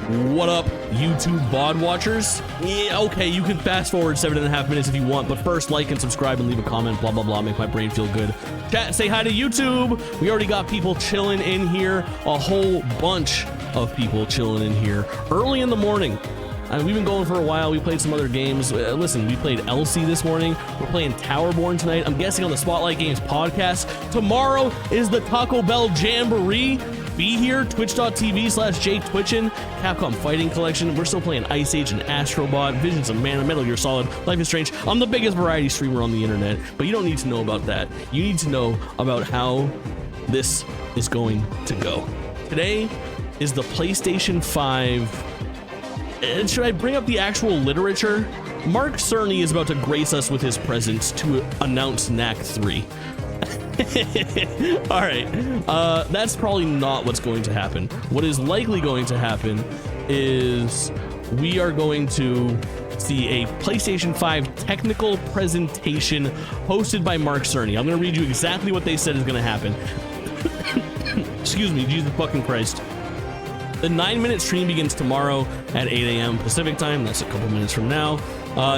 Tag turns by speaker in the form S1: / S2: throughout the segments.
S1: What up, YouTube VOD watchers? Yeah, okay, you can fast forward 7.5 minutes if you want, but first like and subscribe and leave a comment, blah, blah, blah, make my brain feel good. Chat, say hi to YouTube. We already got people chilling in here, a whole bunch of people chilling in here early in the morning. We've been going for a while. We played some other games. Listen, we played Elsie this morning. We're playing Towerborn tonight. I'm guessing on the Spotlight Games podcast. Tomorrow is the Taco Bell Jamboree. Be here, twitch.tv/JTwitchin, Capcom Fighting Collection. We're still playing Ice Age and Astrobot, Visions of Mana, Metal Gear Solid, Life is Strange. I'm the biggest variety streamer on the internet, but you don't need to know about that. You need to know about how this is going to go. Today is the PlayStation 5. Should I bring up the actual literature? Mark Cerny is about to grace us with his presence to announce Knack 3. All right, that's probably not what's going to happen. What is likely going to happen is we are going to see a PlayStation 5 technical presentation hosted by Mark Cerny. I'm going to read you exactly what they said is going to happen. Excuse me, Jesus fucking Christ. The 9-minute stream begins tomorrow at 8 a.m. Pacific time. That's a couple minutes from now.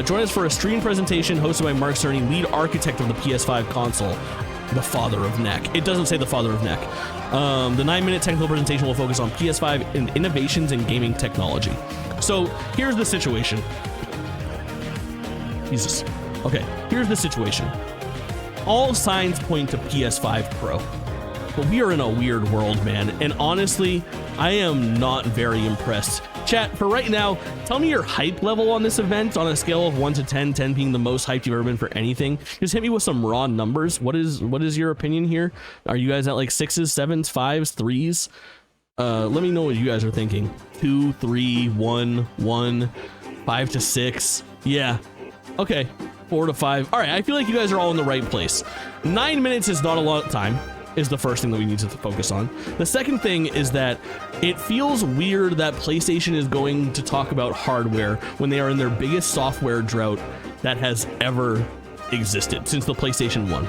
S1: Join us for a stream presentation hosted by Mark Cerny, lead architect of the PS5 console. The father of Knack. It doesn't say the father of Knack. The 9-minute technical presentation will focus on PS5 and innovations in gaming technology. So here's the situation. Jesus. Okay, here's the situation. All signs point to PS5 Pro. But we are in a weird world, man. And honestly, I am not very impressed. Chat, for right now, tell me your hype level on this event on a scale of 1 to 10, 10 being the most hyped you've ever been for anything. Just hit me with some raw numbers. What is your opinion here? Are you guys at like 6s, 7s, 5s, 3s? Let me know what you guys are thinking. 2, 3, 1, 1, 5 to 6. Yeah. Okay. 4 to 5. All right. I feel like you guys are all in the right place. 9 minutes is not a lot of time. Is the first thing that we need to focus on. The second thing is that it feels weird that PlayStation is going to talk about hardware when they are in their biggest software drought that has ever existed since the PlayStation 1.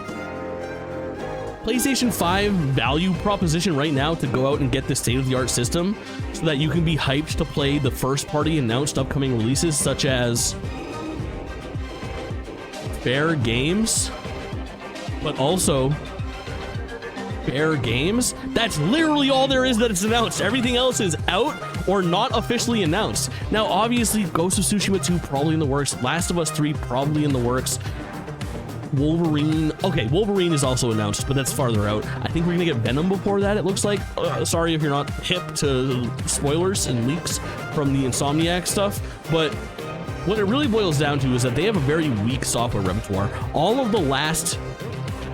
S1: PlayStation 5 value proposition right now to go out and get the state-of-the-art system so that you can be hyped to play the first-party announced upcoming releases such as fair games, but also fair games. That's literally all there is that it's announced. Everything else is out or not officially announced. Now, obviously, Ghost of Tsushima 2 probably in the works. Last of Us 3 probably in the works. Wolverine. Okay, Wolverine is also announced, but that's farther out. I think we're gonna get Venom before that, it looks like. Sorry if you're not hip to spoilers and leaks from the Insomniac stuff, but what it really boils down to is that they have a very weak software repertoire. All of the last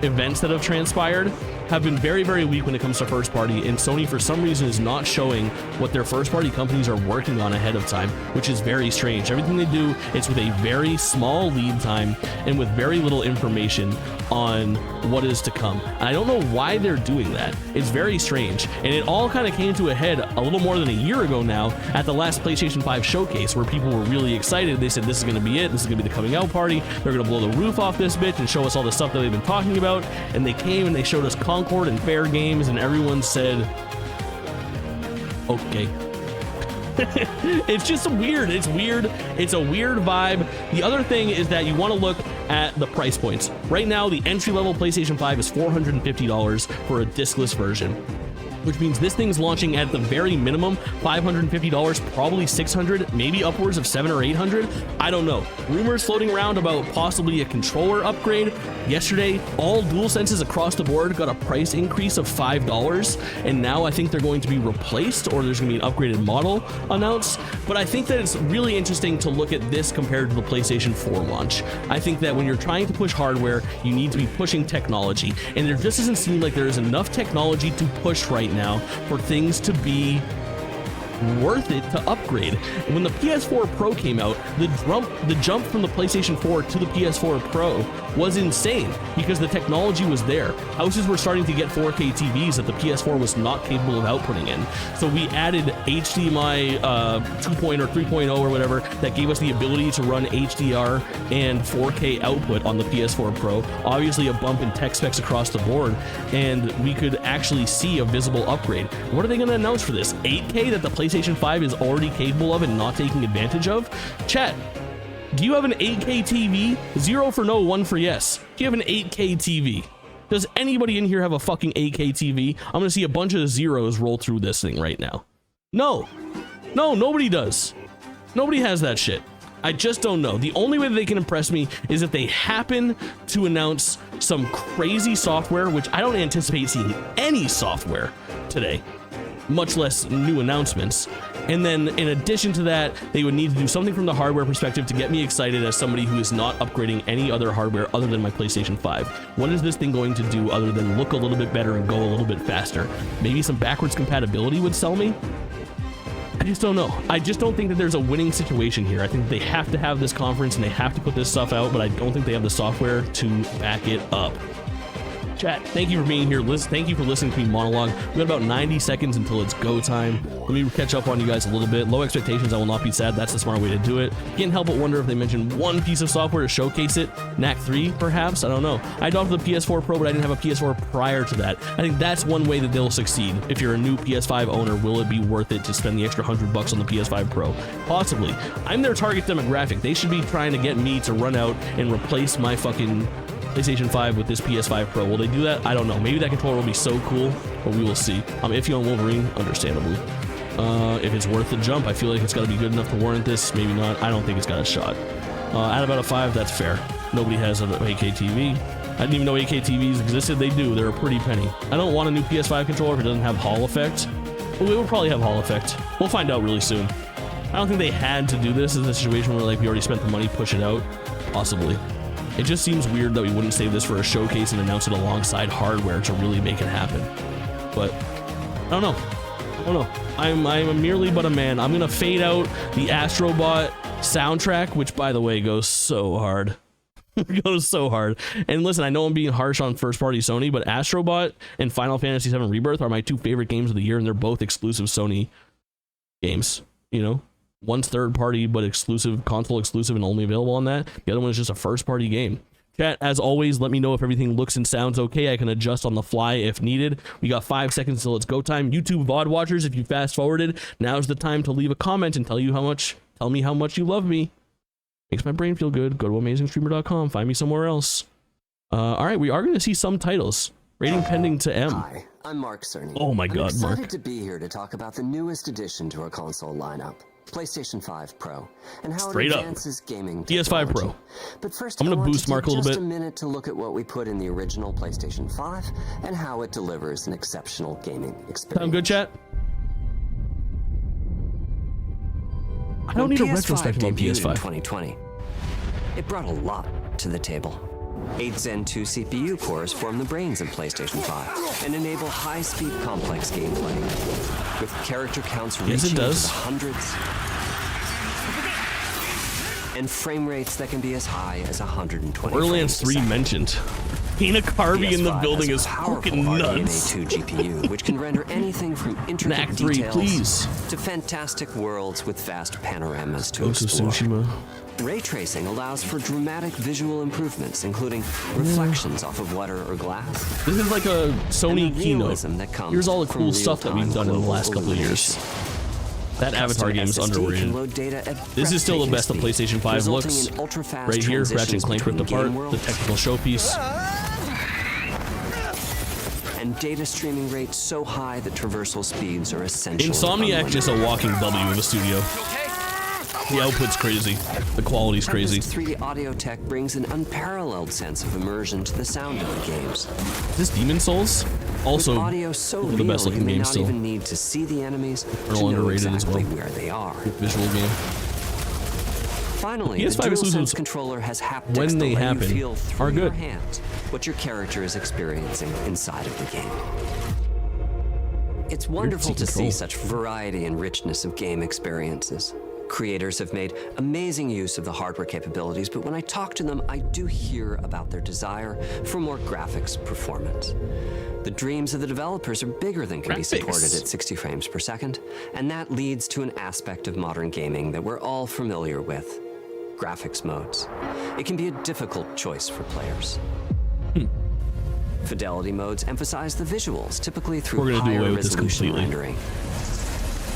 S1: events that have transpired have been very, very weak when it comes to first party, and Sony for some reason is not showing what their first party companies are working on ahead of time, which is very strange. Everything they do, it's with a very small lead time and with very little information on what is to come. I don't know why they're doing that. It's very strange, and it all kind of came to a head a little more than a year ago now at the last PlayStation 5 showcase, where people were really excited. They said this is going to be it, this is going to be the coming out party, they're going to blow the roof off this bitch and show us all the stuff that they've been talking about, and they came and they showed us Concord and fair games, and everyone said okay. It's just weird. It's weird. It's a weird vibe. The other thing is that you want to look at the price points. Right now, the entry-level PlayStation 5 is $450 for a discless version, which means this thing's launching at the very minimum $550, probably $600, maybe upwards of $700 or $800. I don't know. Rumors floating around about possibly a controller upgrade. Yesterday, all DualSenses across the board got a price increase of $5, and now I think they're going to be replaced, or there's going to be an upgraded model announced. But I think that it's really interesting to look at this compared to the PlayStation 4 launch. I think that when you're trying to push hardware, you need to be pushing technology, and there just doesn't seem like there is enough technology to push right now for things to be worth it to upgrade. When the PS4 Pro came out, the jump from the PlayStation 4 to the PS4 Pro was insane because the technology was there. Houses were starting to get 4K TVs that the PS4 was not capable of outputting in. So we added HDMI 2.0 or 3.0 or whatever that gave us the ability to run HDR and 4K output on the PS4 Pro. Obviously a bump in tech specs across the board, and we could actually see a visible upgrade. What are they going to announce for this? 8K that the PlayStation 5 is already capable of and not taking advantage of? Chat, do you have an 8K TV? 0 for no, 1 for yes. Do you have an 8K TV? Does anybody in here have a fucking 8K TV? I'm gonna see a bunch of zeros roll through this thing right now. No, nobody does. Nobody has that shit. I just don't know. The only way that they can impress me is if they happen to announce some crazy software, which I don't anticipate seeing any software today, much less new announcements. And then in addition to that, they would need to do something from the hardware perspective to get me excited as somebody who is not upgrading any other hardware other than my PlayStation 5. What is this thing going to do other than look a little bit better and go a little bit faster? Maybe some backwards compatibility would sell me? I just don't know. I just don't think that there's a winning situation here. I think they have to have this conference and they have to put this stuff out, but I don't think they have the software to back it up. Chat, thank you for being here. Thank you for listening to me monologue. We got about 90 seconds until it's go time. Let me catch up on you guys a little bit. Low expectations, I will not be sad. That's the smart way to do it. Can't help but wonder if they mentioned one piece of software to showcase it. Knack 3, perhaps? I don't know. I adopted the PS4 Pro, but I didn't have a PS4 prior to that. I think that's one way that they'll succeed. If you're a new PS5 owner, will it be worth it to spend the extra $100 on the PS5 Pro? Possibly. I'm their target demographic. They should be trying to get me to run out and replace my fucking PlayStation 5 with this PS5 Pro. Will they do that? I don't know. Maybe that controller will be so cool, but we will see. I'm iffy on Wolverine, understandably. If it's worth the jump, I feel like it's got to be good enough to warrant this. Maybe not. I don't think it's got a shot. At about a 5, that's fair. Nobody has an 8K TV. I didn't even know 8K TVs existed. They do. They're a pretty penny. I don't want a new PS5 controller if it doesn't have Hall effect. Well, it will probably have Hall effect. We'll find out really soon. I don't think they had to do this in a situation where like we already spent the money, push it out. Possibly. It just seems weird that we wouldn't save this for a showcase and announce it alongside hardware to really make it happen. But I don't know. I'm merely but a man. I'm gonna fade out the Astrobot soundtrack, which by the way goes so hard. It goes so hard. And listen, I know I'm being harsh on first party Sony, but Astrobot and Final Fantasy VII Rebirth are my 2 favorite games of the year, and they're both exclusive Sony games, you know? One's third party, but exclusive, console exclusive, and only available on that. The other one is just a first party game. Chat, as always, let me know if everything looks and sounds okay. I can adjust on the fly if needed. We got 5 seconds till it's go time. YouTube VOD watchers, if you fast forwarded, now's the time to leave a comment and tell me how much you love me. Makes my brain feel good. Go to amazingstreamer.com. Find me somewhere else. All right, we are going to see some titles. Rating pending to M.
S2: Hi, I'm Mark Cerny.
S1: Oh my God, Mark.
S2: I'm excited to be here to talk about the newest addition to our console lineup. PlayStation 5 Pro, and how it advances gaming
S1: PS5
S2: technology.
S1: Pro.
S2: But first,
S1: I'm gonna boost Mark a little bit.
S2: Just a minute to look at what we put in the original PlayStation 5 and how it delivers an exceptional gaming experience.
S1: Sound good, chat? I don't need a retrospective on PS5.
S2: In 2020, it brought a lot to the table. 8 Zen 2 CPU cores form the brains of PlayStation 5 and enable high-speed, complex gameplay with character counts reaching into the hundreds and frame rates that can be as high as 120.
S1: Borderlands 3 mentioned. Tina Carvey in the building is fucking nuts.
S2: RDNA 2 GPU, which can render anything from intricate details to fantastic worlds with vast panoramas to explore.
S1: Tsushima.
S2: Ray tracing allows for dramatic visual improvements, including reflections off of water or glass.
S1: This is like a Sony keynote. Here's all the cool stuff that we've done in the last couple of years. That Avatar game is underrated. This is still the best the PlayStation 5 looks. Right here, Ratchet & Clank ripped apart, the technical showpiece.
S2: And data streaming rates so high that traversal speeds are essential.
S1: Insomniac just a walking W in the studio. The output's crazy. The quality's crazy.
S2: 3D audio tech brings an unparalleled sense of immersion to the sound of the games.
S1: Is this Demon Souls? Also,
S2: audio so
S1: the best looking game still.
S2: Even need to see the enemies
S1: to know exactly
S2: where they are.
S1: Visual game.
S2: Finally,
S1: PS5
S2: the
S1: exclusives,
S2: controller has haptics
S1: when they happen, are good.
S2: Hands, what your character is experiencing inside of the game. It's wonderful to see such variety and richness of game experiences. Creators have made amazing use of the hardware capabilities, but when I talk to them, I do hear about their desire for more graphics performance. The dreams of the developers are bigger than can be supported at 60 frames per second, and that leads to an aspect of modern gaming that we're all familiar with: graphics modes. It can be a difficult choice for players. Fidelity modes emphasize the visuals, typically through higher resolution rendering.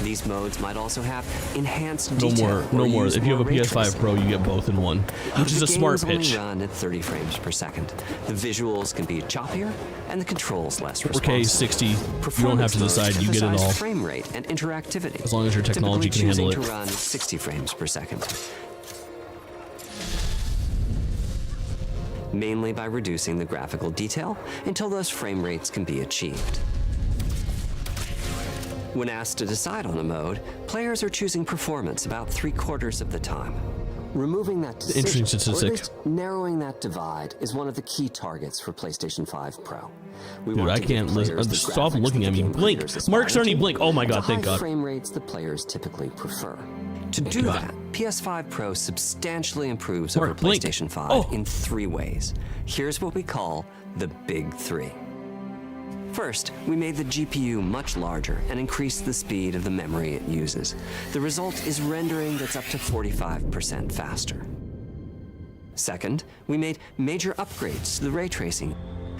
S2: These modes might also have enhanced
S1: No
S2: detail.
S1: more, no
S2: or
S1: more.
S2: use
S1: If you have a
S2: more ray
S1: PS5
S2: tracing.
S1: Pro, you get both in one, which is a smart
S2: The games
S1: pitch.
S2: only run at 30 frames per second. The visuals can be choppier and the controls less
S1: 4K,
S2: responsive.
S1: 60. You don't have
S2: Performance
S1: to
S2: modes
S1: decide. You get it
S2: emphasize
S1: all.
S2: frame rate and interactivity.
S1: As long as your technology
S2: typically
S1: can handle
S2: choosing
S1: it.
S2: to run 60 frames per second. Mainly by reducing the graphical detail until those frame rates can be achieved. When asked to decide on a mode, players are choosing performance about 3/4 of the time. Removing that decision,
S1: Interesting
S2: or at
S1: statistic.
S2: least narrowing that divide, is one of the key targets for PlayStation 5 Pro. We
S1: Dude,
S2: want
S1: I
S2: to give
S1: can't listen.
S2: players the
S1: Stop
S2: graphics
S1: looking
S2: that
S1: at
S2: the
S1: me.
S2: game
S1: Blink.
S2: creators
S1: Mark
S2: aspire
S1: Cerny,
S2: to,
S1: blink. Oh my
S2: and
S1: God,
S2: the
S1: thank
S2: high
S1: God.
S2: frame rates that players typically prefer. To do
S1: God.
S2: that, PS5 Pro substantially improves
S1: Mark,
S2: over
S1: blink.
S2: PlayStation 5
S1: Oh.
S2: in 3 ways. Here's what we call the Big 3. First, we made the GPU much larger and increased the speed of the memory it uses. The result is rendering that's up to 45% faster. Second, we made major upgrades to the ray tracing,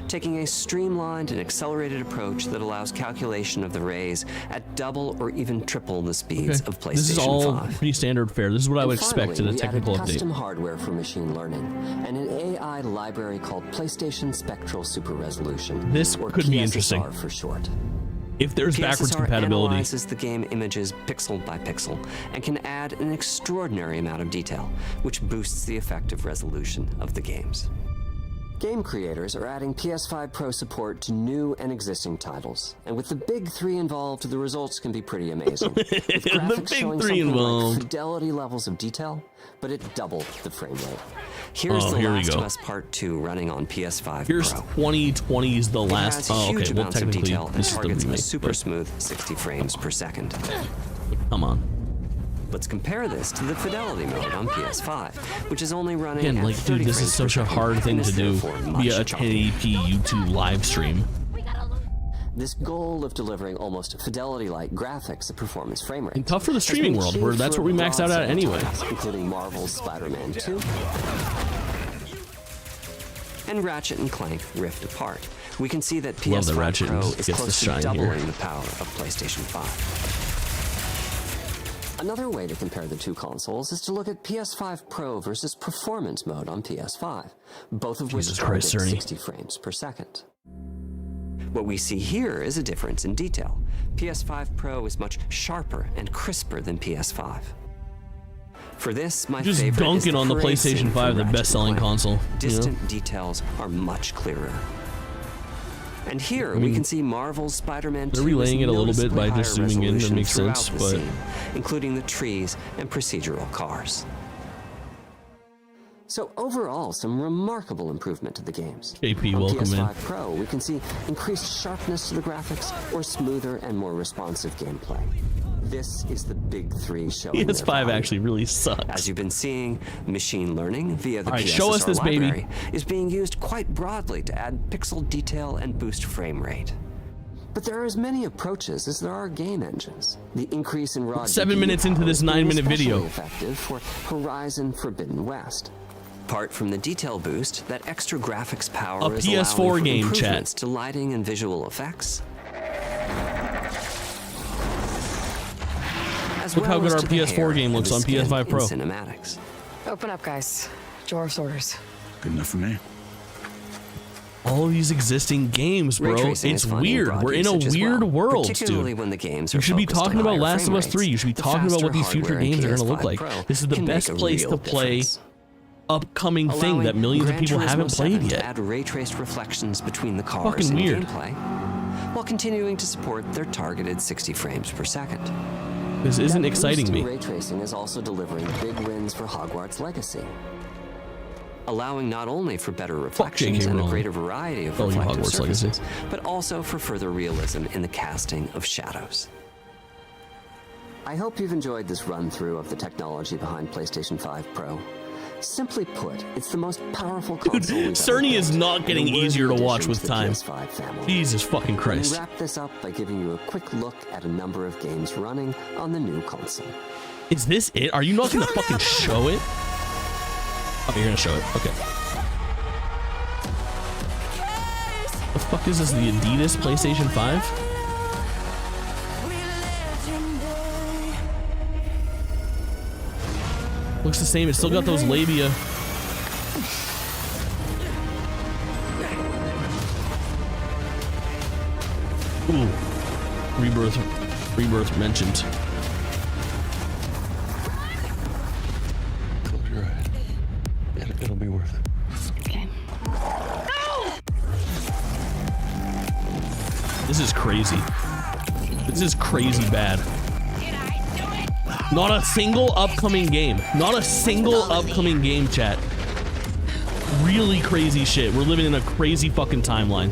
S2: taking a streamlined and accelerated approach that allows calculation of the rays at double or even triple the speeds of PlayStation 5.
S1: This is all pretty standard fare. This is what I would
S2: And
S1: expect
S2: finally,
S1: in a
S2: we
S1: technical
S2: added
S1: update.
S2: custom hardware for machine learning and an AI library called PlayStation Spectral Super Resolution.
S1: This
S2: or
S1: could be
S2: PSSR
S1: interesting.
S2: for short.
S1: If there's backwards
S2: PSSR
S1: compatibility.
S2: analyzes the game images pixel by pixel and can add an extraordinary amount of detail, which boosts the effective resolution of the games. Game creators are adding PS5 Pro support to new and existing titles, and with the Big 3 involved, the results can be pretty amazing. With graphics
S1: Big
S2: showing
S1: 3
S2: something
S1: involved.
S2: like fidelity levels of detail, but at double the frame rate. Here's
S1: Oh,
S2: The
S1: here we
S2: Last
S1: go.
S2: of Us Part 2 running on PS5
S1: Here's
S2: Pro.
S1: 2020's the
S2: It
S1: last.
S2: has
S1: Oh,
S2: huge
S1: okay. Well,
S2: amounts of
S1: technically,
S2: detail and
S1: this is the
S2: targets a
S1: remake.
S2: super
S1: but
S2: smooth 60 frames per second.
S1: Come on.
S2: Let's compare this to the fidelity mode on PS5, which is only running
S1: Again,
S2: at
S1: like,
S2: 30
S1: dude, this
S2: frames
S1: is
S2: per
S1: such a
S2: second
S1: hard thing
S2: and
S1: to
S2: is
S1: do
S2: therefore much
S1: via a
S2: choppier.
S1: 1080p YouTube live stream.
S2: This goal of delivering almost fidelity-like graphics at performance frame rates
S1: And tough for the
S2: has
S1: streaming
S2: been
S1: world,
S2: achieved
S1: where that's
S2: through
S1: what we
S2: a
S1: max
S2: broad
S1: out
S2: set
S1: at
S2: of
S1: anyway.
S2: titles, including Marvel's Spider-Man 2 and Ratchet and Clank Rift Apart. We can see that
S1: Love that
S2: PS5
S1: Ratchet
S2: Pro
S1: gets
S2: is
S1: the
S2: close to
S1: shine
S2: doubling
S1: here.
S2: the power of PlayStation 5. Another way to compare the two consoles is to look at PS5 Pro versus Performance mode on PS5, both of which
S1: Jesus
S2: target
S1: Christ, Cerny.
S2: 60 frames per second. What we see here is a difference in detail. PS5 Pro is much sharper and crisper than PS5. For this, my
S1: Just
S2: favorite is
S1: dunking on the
S2: parade
S1: PlayStation
S2: scene
S1: 5,
S2: from
S1: the
S2: Ratchet
S1: best-selling
S2: and Clank.
S1: console. You know?
S2: Distant details are much clearer. And here we can see Marvel's Spider-Man 2
S1: they're relaying
S2: is
S1: it a little bit by
S2: noticeably
S1: just
S2: higher
S1: zooming in. That
S2: resolution
S1: makes
S2: throughout
S1: sense,
S2: the
S1: but
S2: scene, including the trees and procedural cars. So overall, some remarkable improvement to the games.
S1: KP,
S2: On
S1: welcome in.
S2: PS5 Pro, we can see increased sharpness to the graphics or smoother and more responsive gameplay. This is the Big 3 showing their
S1: PS5
S2: value.
S1: actually really sucks.
S2: As you've been seeing, machine learning via the
S1: All right,
S2: PSSR
S1: show us this, baby.
S2: library is being used quite broadly to add pixel detail and boost frame rate. But there are as many approaches as there are game engines. The increase in raw
S1: 7
S2: GPU
S1: minutes into
S2: power
S1: this
S2: is
S1: 9-minute video.
S2: especially effective for Horizon Forbidden West. Apart from the detail boost, that extra graphics power
S1: A
S2: is
S1: PS4
S2: allowing for
S1: game,
S2: improvements
S1: chat.
S2: to lighting and visual effects. As
S1: Look how
S2: well
S1: good
S2: as
S1: our
S2: to the
S1: PS4
S2: hair
S1: game
S2: and
S1: looks
S2: the
S1: on
S2: skin
S1: PS5
S2: in
S1: Pro.
S2: cinematics.
S3: Open up, guys. Joris orders.
S4: Good enough for me.
S1: All of these existing games,
S2: Ray
S1: bro.
S2: tracing
S1: It's
S2: is finding
S1: weird.
S2: broad
S1: We're in a
S2: usage as
S1: weird
S2: well,
S1: world,
S2: particularly
S1: dude.
S2: when the games
S1: You
S2: are
S1: should be
S2: focused
S1: talking
S2: on
S1: about
S2: higher
S1: Last of
S2: frame
S1: Us 3. You should be
S2: rates.
S1: talking about what these
S2: The
S1: future
S2: faster
S1: games are going to
S2: hardware
S1: look
S2: in
S1: like.
S2: PS5
S1: This is the
S2: can
S1: best
S2: make a
S1: place
S2: real
S1: to play
S2: difference.
S1: upcoming thing
S2: Allowing
S1: that millions of
S2: Gran
S1: people
S2: Turismo
S1: haven't
S2: 7
S1: played
S2: to
S1: yet.
S2: add ray traced reflections between the cars
S1: Fucking
S2: in
S1: weird.
S2: gameplay, while continuing to support their targeted 60 frames per second.
S1: This isn't
S2: That
S1: exciting
S2: boost in
S1: me.
S2: Ray tracing is also delivering big wins for Hogwarts Legacy, allowing not only for better reflections
S1: J.K.
S2: and a
S1: Rowling.
S2: greater variety of
S1: Oh, you
S2: reflective
S1: Hogwarts Legacy.
S2: surfaces, but also for further realism in the casting of shadows. I hope you've enjoyed this run-through of the technology behind PlayStation 5 Pro. Simply put, it's the most powerful console we've ever
S1: Cerny is
S2: built,
S1: not getting
S2: and a worthy
S1: easier to watch
S2: addition
S1: with
S2: to the
S1: time.
S2: PS5 family.
S1: Jesus fucking
S2: Let me
S1: Christ.
S2: wrap this up by giving you a quick look at a number of games running on the new console.
S1: Is this it? Are you not going to fucking show it? Oh, you're going to show it. Okay. The fuck is this? The Adidas PlayStation 5? Looks the same. It's still got those labia. Ooh. Rebirth mentioned.
S4: Close your eyes. It'll be worth it.
S3: Okay.
S1: This is crazy. This is crazy bad. Not a single upcoming game. Not a single upcoming game, chat. Really crazy shit. We're living in a crazy fucking timeline.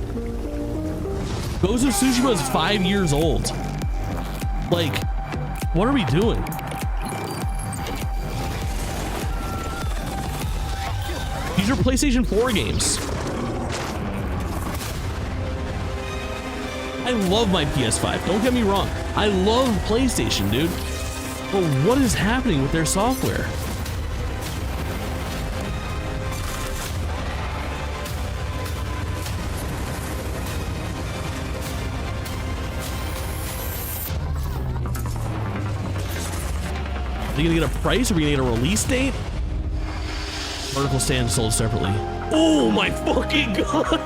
S1: Ghost of Tsushima is 5 years old. Like, what are we doing? These are PlayStation 4 games. I love my PS5. Don't get me wrong. I love PlayStation, dude. But what is happening with their software? Are they gonna get a price? Are we gonna get a release date? Vertical stand sold separately. Oh my fucking god!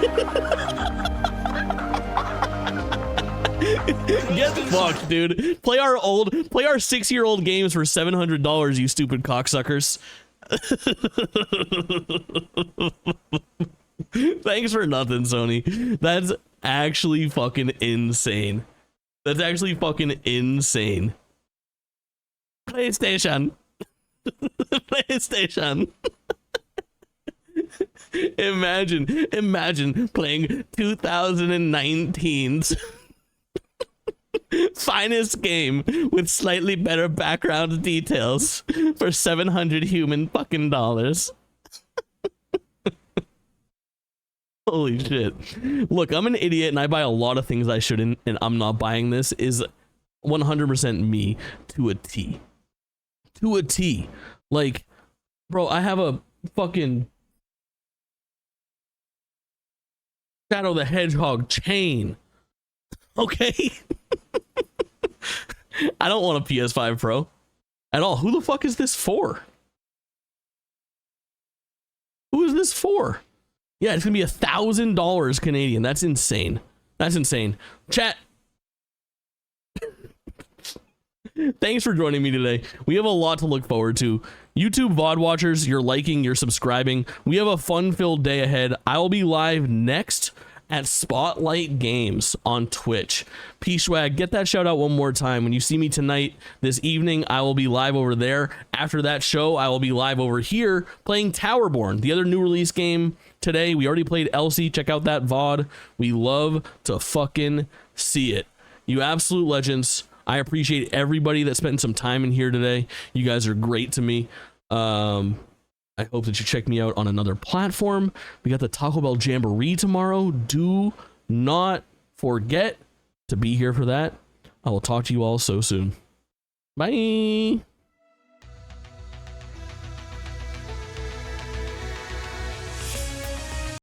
S1: Get fucked, dude. Play our 6-year-old games for $700, you stupid cocksuckers. Thanks for nothing, Sony. That's actually fucking insane. That's actually fucking insane. PlayStation. PlayStation. Imagine playing 2019's finest game with slightly better background details for 700 human fucking dollars. Holy shit. Look, I'm an idiot and I buy a lot of things I shouldn't, and I'm not buying this is 100% me to a T. To a T. Like, bro, I have a fucking Shadow the Hedgehog chain. Okay? I don't want a PS5 Pro at all. Who the fuck is this for? Who is this for? Yeah, it's gonna be $1,000 Canadian. That's insane. That's insane. Chat. Thanks for joining me today. We have a lot to look forward to. YouTube VOD watchers, you're liking, you're subscribing. We have a fun-filled day ahead. I will be live next at Spotlight Games on Twitch. P-Swag, get that shout out one more time. When you see me tonight, this evening, I will be live over there. After that show, I will be live over here playing Towerborn, the other new release game today. We already played Elsie. Check out that VOD. We love to fucking see it. You absolute legends. I appreciate everybody that spent some time in here today. You guys are great to me. I hope that you check me out on another platform. We got the Taco Bell Jamboree tomorrow. Do not forget to be here for that. I will talk to you all so soon. Bye.